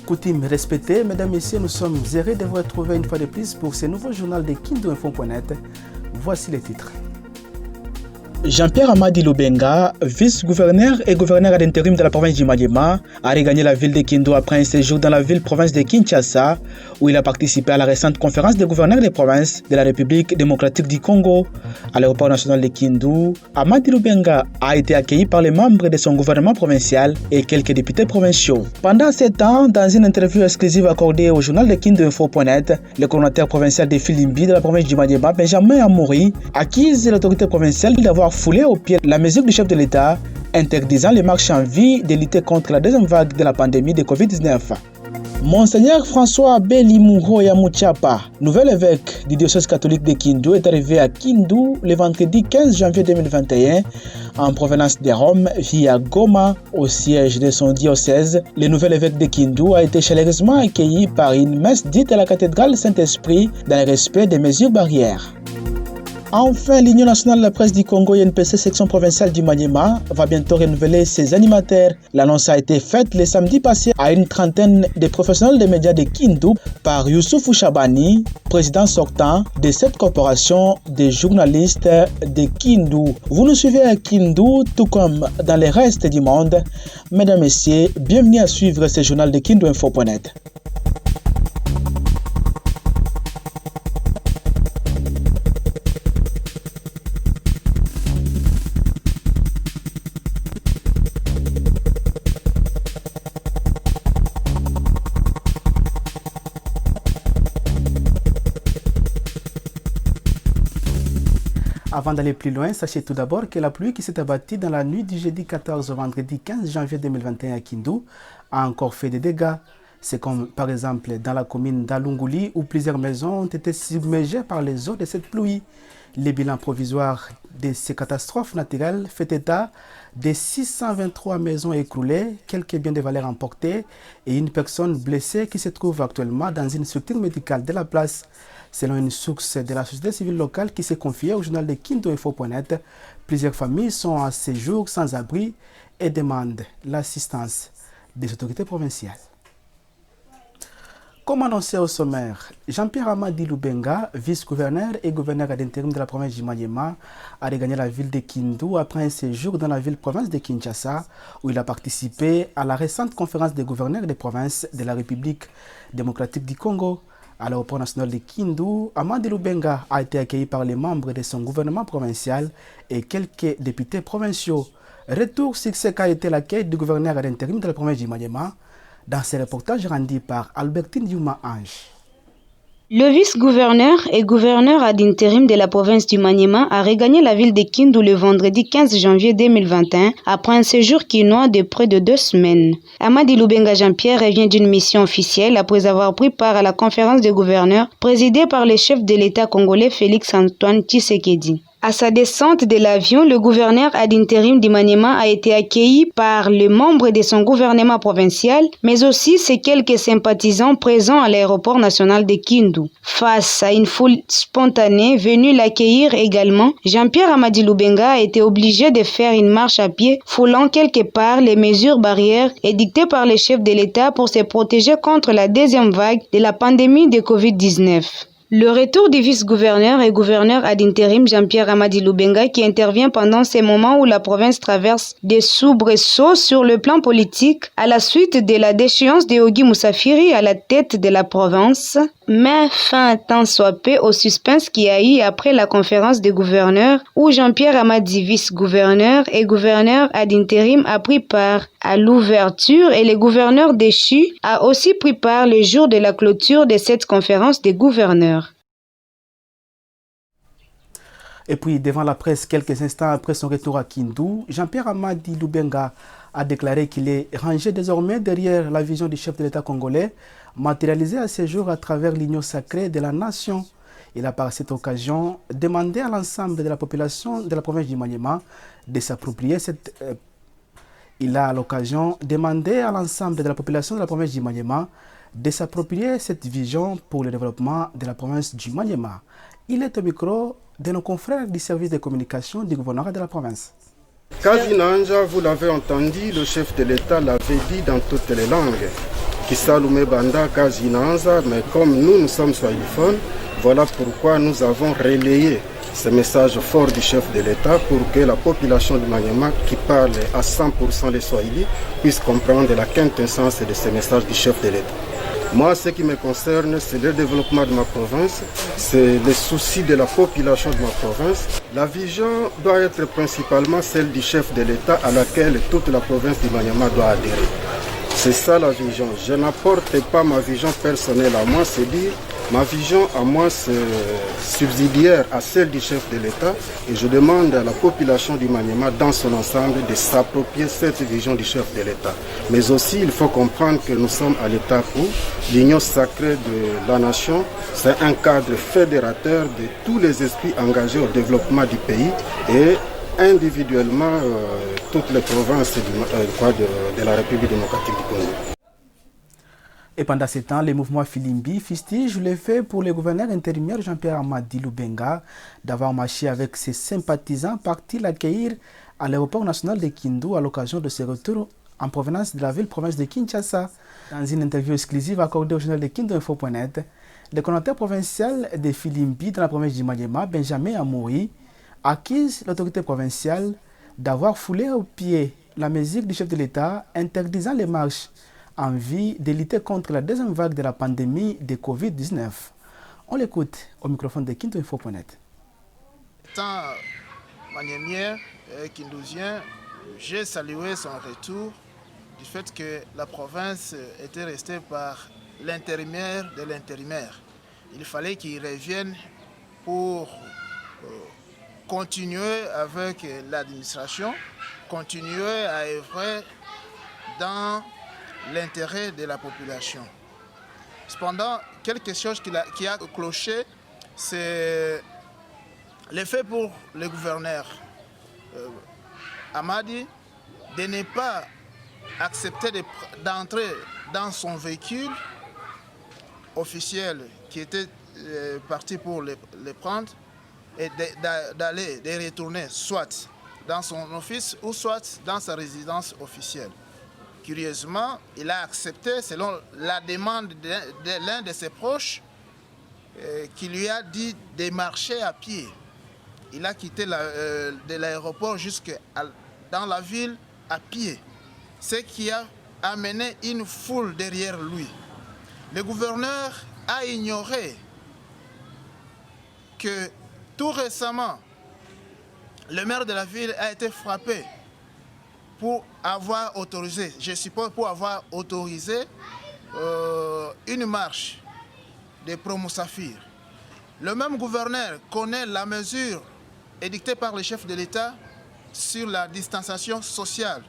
Coutume respectée, mesdames et messieurs, nous sommes heureux de vous retrouver une fois de plus pour ce nouveau journal de kindoinfo.net. Voici les titres. Jean-Pierre Amadi Lubenga, vice-gouverneur et gouverneur à l'intérim de la province du Maniema, a regagné la ville de Kindu après un séjour dans la ville-province de Kinshasa, où il a participé à la récente conférence des gouverneurs des provinces de la République démocratique du Congo. À l'aéroport national de Kindu, Amadi Lubenga a été accueilli par les membres de son gouvernement provincial et quelques députés provinciaux. Pendant 7 ans, dans une interview exclusive accordée au journal de kindoinfo.net, le coordonnateur provincial de Filimbi de la province du Maniema, Benjamin Amouri, accuse l'autorité provinciale d'avoir foulé au pied la mesure du chef de l'État interdisant les marches en vie de lutter contre la deuxième vague de la pandémie de Covid-19. Monseigneur François Belimuro Yamuchapa, nouvel évêque du diocèse catholique de Kindu, est arrivé à Kindu le vendredi 15 janvier 2021 en provenance de Rome via Goma au siège de son diocèse. Le nouvel évêque de Kindu a été chaleureusement accueilli par une messe dite à la cathédrale Saint-Esprit dans le respect des mesures barrières. Enfin, l'Union nationale de la presse du Congo, INPC, section provinciale du Maniema, va bientôt renouveler ses animateurs. L'annonce a été faite le samedi passé à une trentaine de professionnels des médias de Kindu par Youssoufou Chabani, président sortant de cette corporation de journalistes de Kindu. Vous nous suivez à Kindu, tout comme dans le reste du monde. Mesdames et messieurs, bienvenue à suivre ce journal de kindoinfo.net. Avant d'aller plus loin, sachez tout d'abord que la pluie qui s'est abattue dans la nuit du jeudi 14 au vendredi 15 janvier 2021 à Kindu a encore fait des dégâts. C'est comme par exemple dans la commune d'Alunguli où plusieurs maisons ont été submergées par les eaux de cette pluie. Le bilan provisoire de ces catastrophes naturelles fait état de 623 maisons écroulées, quelques biens de valeur emportés et une personne blessée qui se trouve actuellement dans une structure médicale de la place. Selon une source de la société civile locale qui s'est confiée au journal de kindoinfo.net, plusieurs familles sont à ce jour sans abri et demandent l'assistance des autorités provinciales. Comme annoncé au sommaire, Jean-Pierre Amadi Lubenga, vice-gouverneur et gouverneur à l'intérim de la province du Maniema, a regagné la ville de Kindu après un séjour dans la ville-province de Kinshasa, où il a participé à la récente conférence des gouverneurs des provinces de la République démocratique du Congo. À l'aéroport national de Kindu, Amadi Lubenga a été accueilli par les membres de son gouvernement provincial et quelques députés provinciaux. Retour sur ce qu'a été l'accueil du gouverneur à l'intérim de la province du Maniema dans ce reportage rendu par Albertine Yuma-Ange. Le vice-gouverneur et gouverneur ad intérim de la province du Maniema a regagné la ville de Kindu le vendredi 15 janvier 2021 après un séjour quinois de près de 2 semaines. Amadi Lubenga Jean-Pierre revient d'une mission officielle après avoir pris part à la conférence des gouverneurs présidée par le chef de l'État congolais Félix-Antoine Tshisekedi. À sa descente de l'avion, le gouverneur ad intérim du Maniema a été accueilli par les membres de son gouvernement provincial, mais aussi ses quelques sympathisants présents à l'aéroport national de Kindu. Face à une foule spontanée venue l'accueillir également, Jean-Pierre Amadi Lubenga a été obligé de faire une marche à pied, foulant quelque part les mesures barrières édictées par les chefs de l'État pour se protéger contre la deuxième vague de la pandémie de Covid-19. Le retour du vice-gouverneur et gouverneur ad intérim Jean-Pierre Amadi Lubenga qui intervient pendant ces moments où la province traverse des soubresauts sur le plan politique à la suite de la déchéance de Ogi Moussafiri à la tête de la province, met fin tant soit peu au suspense qu'il y a eu après la conférence des gouverneurs où Jean-Pierre Amadi, vice-gouverneur et gouverneur ad intérim, a pris part à l'ouverture et le gouverneur déchu a aussi pris part le jour de la clôture de cette conférence des gouverneurs. Et puis, devant la presse, quelques instants après son retour à Kindu, Jean-Pierre Amadi Lubenga a déclaré qu'il est rangé désormais derrière la vision du chef de l'État congolais, matérialisée à ce jour à travers l'union sacrée de la nation. Il a par cette occasion demandé à l'ensemble de la population de la province du Maniema de s'approprier cette... Il a à l'occasion demandé à l'ensemble de la population de la province du Maniema de s'approprier cette vision pour le développement de la province du Maniema. Il est au micro de nos confrères du service de communication du gouvernement de la province. Kazinanja, vous l'avez entendu, le chef de l'État l'avait dit dans toutes les langues. Kisalume Banda Kazinanza, mais comme nous sommes swahiliphones, voilà pourquoi nous avons relayé ce message fort du chef de l'État pour que la population du Maniema, qui parle à 100% les Swahili, puisse comprendre la quintessence de ce message du chef de l'État. Moi, ce qui me concerne, c'est le développement de ma province, c'est le souci de la population de ma province. La vision doit être principalement celle du chef de l'État à laquelle toute la province du Maniema doit adhérer. C'est ça la vision. Je n'apporte pas ma vision personnelle à moi, c'est dire ma vision à moi c'est subsidiaire à celle du chef de l'État et je demande à la population du Maniema dans son ensemble de s'approprier cette vision du chef de l'État. Mais aussi il faut comprendre que nous sommes à l'étape où l'union sacrée de la nation, c'est un cadre fédérateur de tous les esprits engagés au développement du pays et individuellement toutes les provinces de la République démocratique du Congo. Et pendant ce temps, le mouvement Filimbi fustige le fait pour le gouverneur intérimaire Jean-Pierre Amadi Lubenga d'avoir marché avec ses sympathisants partis l'accueillir à l'aéroport national de Kindu à l'occasion de ses retours en provenance de la ville-province de Kinshasa. Dans une interview exclusive accordée au journal de Kindu-Info.net, le coordonnateur provincial de Filimbi dans la province du Maniema, Benjamin Amouri, accuse l'autorité provinciale d'avoir foulé au pied la mesure du chef de l'État interdisant les marches en vue de lutter contre la deuxième vague de la pandémie de Covid-19. On l'écoute au microphone de Kindu-Info.net. Étant maniémien et kindousien, j'ai salué son retour du fait que la province était restée par l'intérimaire de l'intérimaire. Il fallait qu'il revienne pour continuer avec l'administration, continuer à œuvrer dans l'intérêt de la population. Cependant, quelque chose qui a cloché, c'est l'effet pour le gouverneur Amadi de ne pas accepter d'entrer dans son véhicule officiel qui était parti pour les prendre et de retourner soit dans son office ou soit dans sa résidence officielle. Curieusement, il a accepté, selon la demande de l'un de ses proches, qui lui a dit de marcher à pied. Il a quitté de l'aéroport jusque dans la ville à pied, ce qui a amené une foule derrière lui. Le gouverneur a ignoré que tout récemment, le maire de la ville a été frappé pour avoir autorisé, je suppose pour avoir autorisé une marche de Promo Saphir. Le même gouverneur connaît la mesure édictée par le chef de l'État sur la distanciation sociale.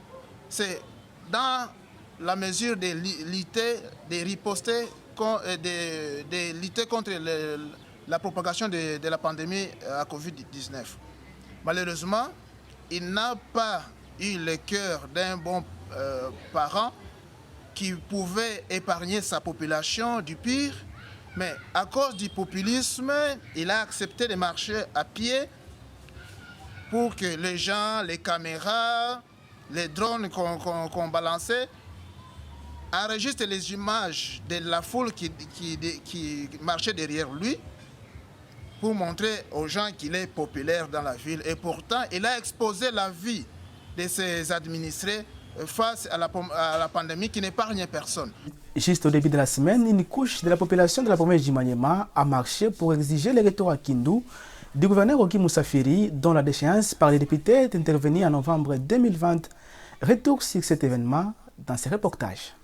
C'est dans la mesure de lutter, de riposter, de lutter contre la propagation de la pandémie à Covid-19. Malheureusement, il n'a pas eu le cœur d'un bon parent qui pouvait épargner sa population du pire, mais à cause du populisme, il a accepté de marcher à pied pour que les gens, les caméras, les drones qu'on balançait enregistrent les images de la foule qui marchait derrière lui pour montrer aux gens qu'il est populaire dans la ville. Et pourtant, il a exposé la vie de ses administrés face à la pandémie qui n'épargne personne. Juste au début de la semaine, une couche de la population de la province du Maniema a marché pour exiger le retour à Kindu du gouverneur Ogi Moussafiri, dont la déchéance par les députés est intervenue en novembre 2020. Retour sur cet événement dans ce reportage.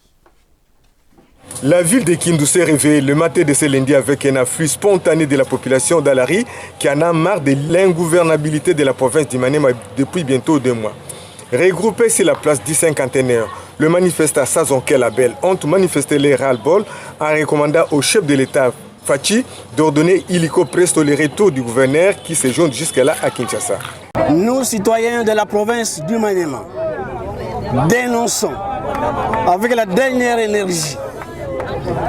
La ville de Kindu s'est réveillée le matin de ce lundi avec un afflux spontané de la population d'Alari qui en a marre de l'ingouvernabilité de la province du Maniema depuis bientôt 2 mois. Regroupés sur la place du cinquantenaire, le manifestant Sazonké Label ont manifesté les ras-le-bol en recommandant au chef de l'État Fachi d'ordonner illico presto le retour du gouverneur qui se joint jusque-là à Kinshasa. Nous, citoyens de la province du Maniema, dénonçons avec la dernière énergie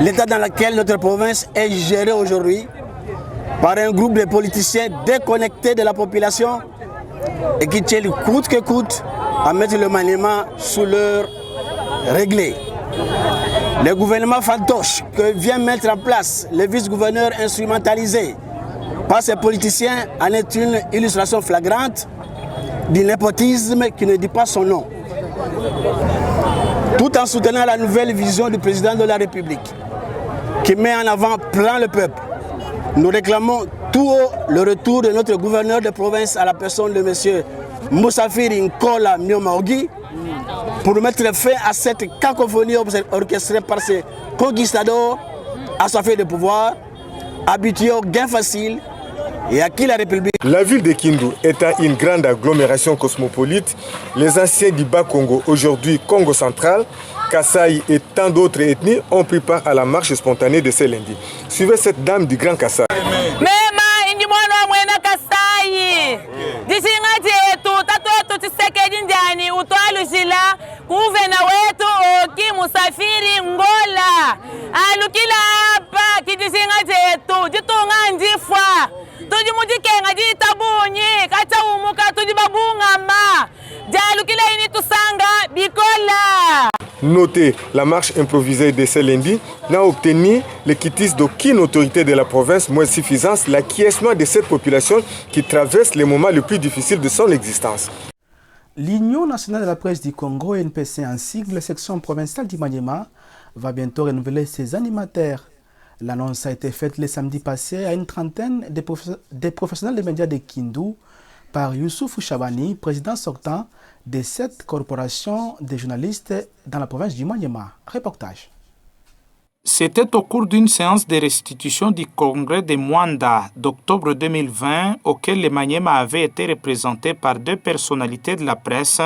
l'état dans lequel notre province est gérée aujourd'hui par un groupe de politiciens déconnectés de la population et qui tiennent coûte que coûte à mettre le Maniema sous leur réglé. Le gouvernement fantoche que vient mettre en place le vice-gouverneur instrumentalisé par ces politiciens en est une illustration flagrante du népotisme qui ne dit pas son nom. Tout en soutenant la nouvelle vision du président de la République qui met en avant plan le peuple, nous réclamons tout haut le retour de notre gouverneur de province à la personne de M. Moussafiri Nkola Myomaogi pour mettre fin à cette cacophonie orchestrée par ces conquistadors assoiffés de pouvoir, habitués au gain facile et à qui la République. La ville de Kindu étant une grande agglomération cosmopolite, les anciens du Bas-Congo, aujourd'hui Congo central, Kasaï et tant d'autres ethnies ont pris part à la marche spontanée de ce lundi. Suivez cette dame du Grand Kasaï. Kuvena wetu Oki Musafiri Ngola alukila hapa kijisinga chetu jitunga njifwa tujimujikenga jitabunyi kata umuka tujibabungama jalukila ini tusanga bikola. Notez, la marche improvisée de ce lundi n'a obtenu le quitus d'aucune autorité de la province, moins suffisance l'acquiescement de cette population qui traverse les moments les plus difficiles de son existence. L'Union nationale de la presse du Congo, NPC en sigle, section provinciale du Maniema, va bientôt renouveler ses animateurs. L'annonce a été faite le samedi passé à une trentaine des professionnels des médias de Kindu par Youssoufou Chabani, président sortant de cette corporation des journalistes dans la province du Maniema. Reportage. C'était au cours d'une séance de restitution du congrès de Mwanda d'octobre 2020 auquel le Maniema avait été représenté par deux personnalités de la presse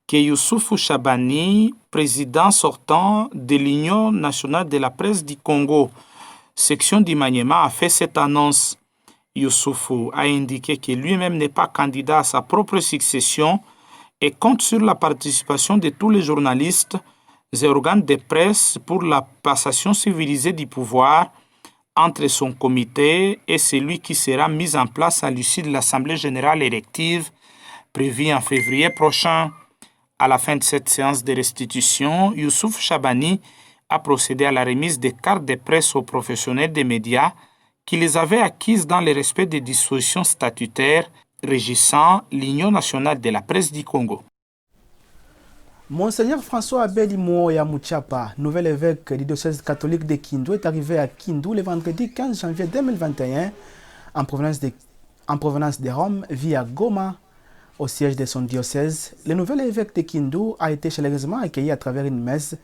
que Youssoufou Chabani, président sortant de l'Union nationale de la presse du Congo, section du Maniema, a fait cette annonce. Youssoufou a indiqué que lui-même n'est pas candidat à sa propre succession et compte sur la participation de tous les journalistes et organes de presse pour la passation civilisée du pouvoir entre son comité et celui qui sera mis en place à l'issue de l'Assemblée générale élective prévue en février prochain. À la fin de cette séance de restitution, Youssouf Chabani a procédé à la remise des cartes de presse aux professionnels des médias qui les avaient acquises dans le respect des dispositions statutaires régissant l'Union nationale de la presse du Congo. Monseigneur François Abeli Mouoya Mouchapa, nouvel évêque du diocèse catholique de Kindu, est arrivé à Kindu le vendredi 15 janvier 2021 en provenance de Rome via Goma, au siège de son diocèse. Le nouvel évêque de Kindu a été chaleureusement accueilli à travers une messe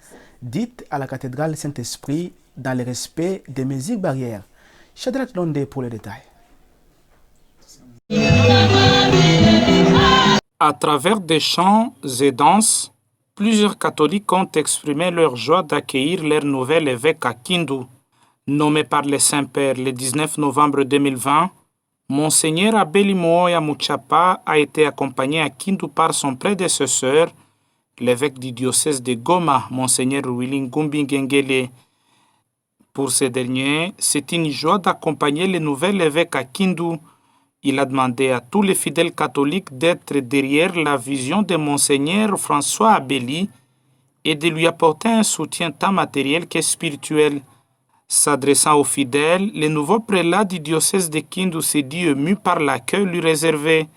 dite à la cathédrale Saint-Esprit dans le respect des mesures barrières. Shadrach Londé pour les détails. À travers des chants et danses, plusieurs catholiques ont exprimé leur joie d'accueillir leur nouvel évêque à Kindu. Nommé par le Saint-Père le 19 novembre 2020, Monseigneur Abeli Mouoya Mouchapa a été accompagné à Kindu par son prédécesseur, l'évêque du diocèse de Goma, Monseigneur Willy Ngumbi Ngengele. Pour ce dernier, c'est une joie d'accompagner le nouvel évêque à Kindu. Il a demandé à tous les fidèles catholiques d'être derrière la vision de Monseigneur François Abeli et de lui apporter un soutien tant matériel que spirituel. S'adressant aux fidèles, le nouveau prélat du diocèse de Kindu s'est dit ému par l'accueil lui réservé.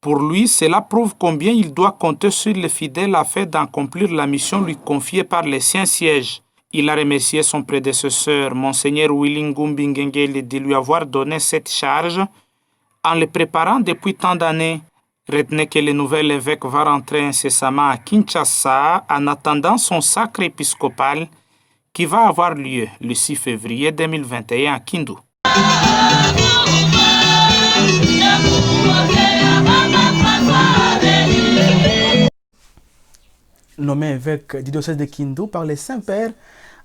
Pour lui, cela prouve combien il doit compter sur les fidèles afin d'accomplir la mission lui confiée par les Saint-Sièges. Il a remercié son prédécesseur, Monseigneur Willy Ngumbi Ngengele, de lui avoir donné cette charge en le préparant depuis tant d'années. Retenez que le nouvel évêque va rentrer incessamment à Kinshasa en attendant son sacre épiscopal qui va avoir lieu le 6 février 2021 à Kindu. Nommé évêque du diocèse de Kindu par le Saint-Père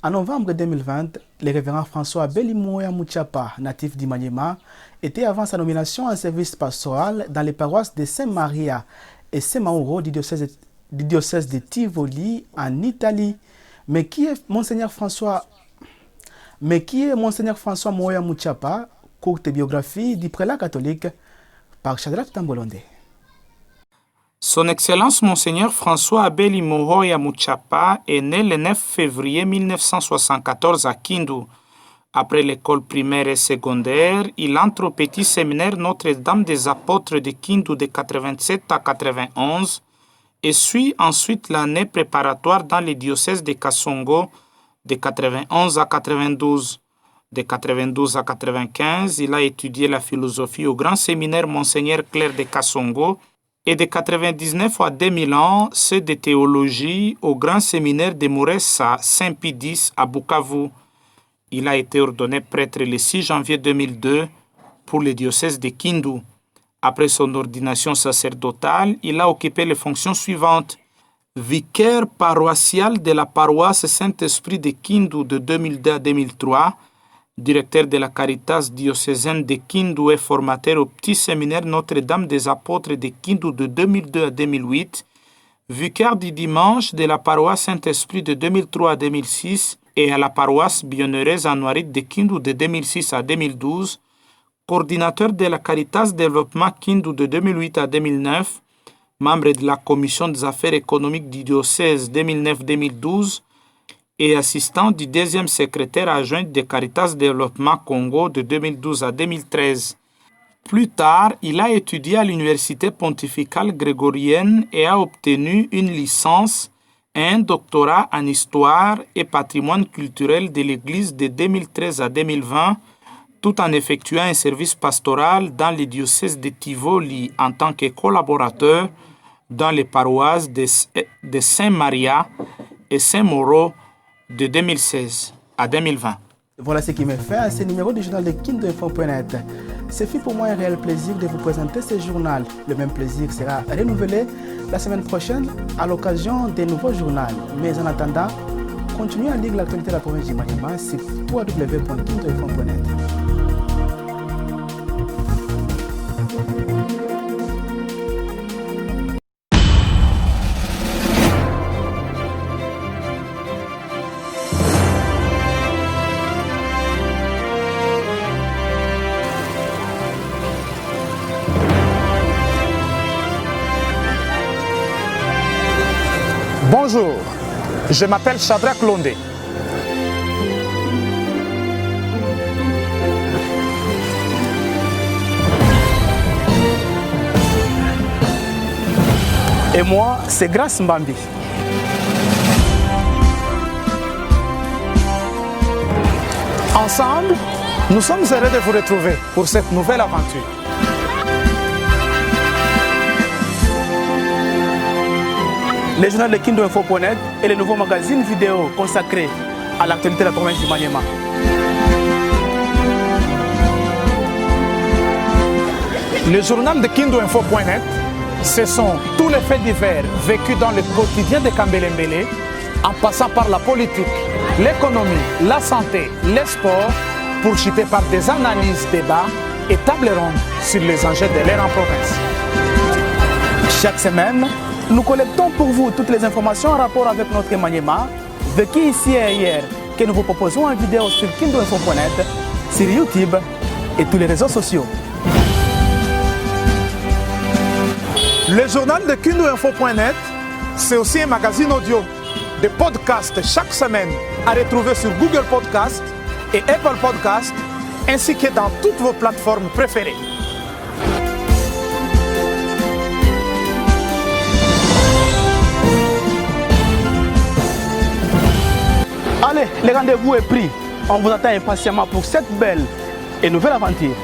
en novembre 2020, le révérend François Abeli Mouoya Mouchapa, natif du Maniema, était avant sa nomination en service pastoral dans les paroisses de Saint-Maria et Saint-Mauro du diocèse de Tivoli en Italie. Mais qui est Monseigneur François Mouoya Mouchapa? courte biographie du prélat catholique par Shadrach Tambolonde. Son Excellence Monseigneur François Abeli Mohoya Muchapa est né le 9 février 1974 à Kindu. Après l'école primaire et secondaire, il entre au petit séminaire Notre-Dame des Apôtres de Kindu de 87 à 91 et suit ensuite l'année préparatoire dans le diocèse de Kasongo de 91 à 92. De 92 à 95, il a étudié la philosophie au grand séminaire Monseigneur Claire de Kasongo et de 99 à 2001, c'est de théologie au grand séminaire de Mouressa Saint-Pie-X à Bukavu. Il a été ordonné prêtre le 6 janvier 2002 pour le diocèse de Kindu. Après son ordination sacerdotale, il a occupé les fonctions suivantes. Vicaire paroissial de la paroisse Saint-Esprit de Kindu de 2002 à 2003, directeur de la Caritas diocésaine de Kindu et formateur au petit séminaire Notre-Dame des Apôtres de Kindu de 2002 à 2008, vicaire du dimanche de la paroisse Saint-Esprit de 2003 à 2006 et à la paroisse Bienheureuse Anouarite de Kindu de 2006 à 2012, coordinateur de la Caritas Développement Kindu de 2008 à 2009, membre de la Commission des affaires économiques du diocèse 2009-2012, et assistant du deuxième secrétaire adjoint de Caritas Développement Congo de 2012 à 2013. Plus tard, il a étudié à l'Université pontificale grégorienne et a obtenu une licence et un doctorat en histoire et patrimoine culturel de l'Église de 2013 à 2020, tout en effectuant un service pastoral dans le diocèse de Tivoli en tant que collaborateur dans les paroisses de Saint-Maria et Saint-Mauro de 2016 à 2020. Voilà ce qui met fin à ce numéro du journal de KindoInfo.net. Ce fut pour moi un réel plaisir de vous présenter ce journal. Le même plaisir sera renouvelé la semaine prochaine à l'occasion des nouveaux journaux. Mais en attendant, continuez à lire l'actualité de la province du Maniema sur www.kindoinfo.net. Bonjour, je m'appelle Shadrach Londé. Et moi, c'est Grace Mbambi. Ensemble, nous sommes heureux de vous retrouver pour cette nouvelle aventure. Le journal de KindoInfo.net est le nouveau magazine vidéo consacré à l'actualité de la province du Maniema. Le journal de KindoInfo.net, ce sont tous les faits divers vécus dans le quotidien de Kambelembele, en passant par la politique, l'économie, la santé, les sports, poursuivis par des analyses, débats et tables rondes sur les enjeux de l'ère en province. Chaque semaine, nous collectons pour vous toutes les informations en rapport avec notre Maniema, vécu ici et ailleurs, que nous vous proposons en vidéo sur KindoInfo.net, sur YouTube et tous les réseaux sociaux. Le journal de KindoInfo.net, c'est aussi un magazine audio, des podcasts chaque semaine à retrouver sur Google Podcast et Apple Podcast, ainsi que dans toutes vos plateformes préférées. Allez, le rendez-vous est pris. On vous attend impatiemment pour cette belle et nouvelle aventure.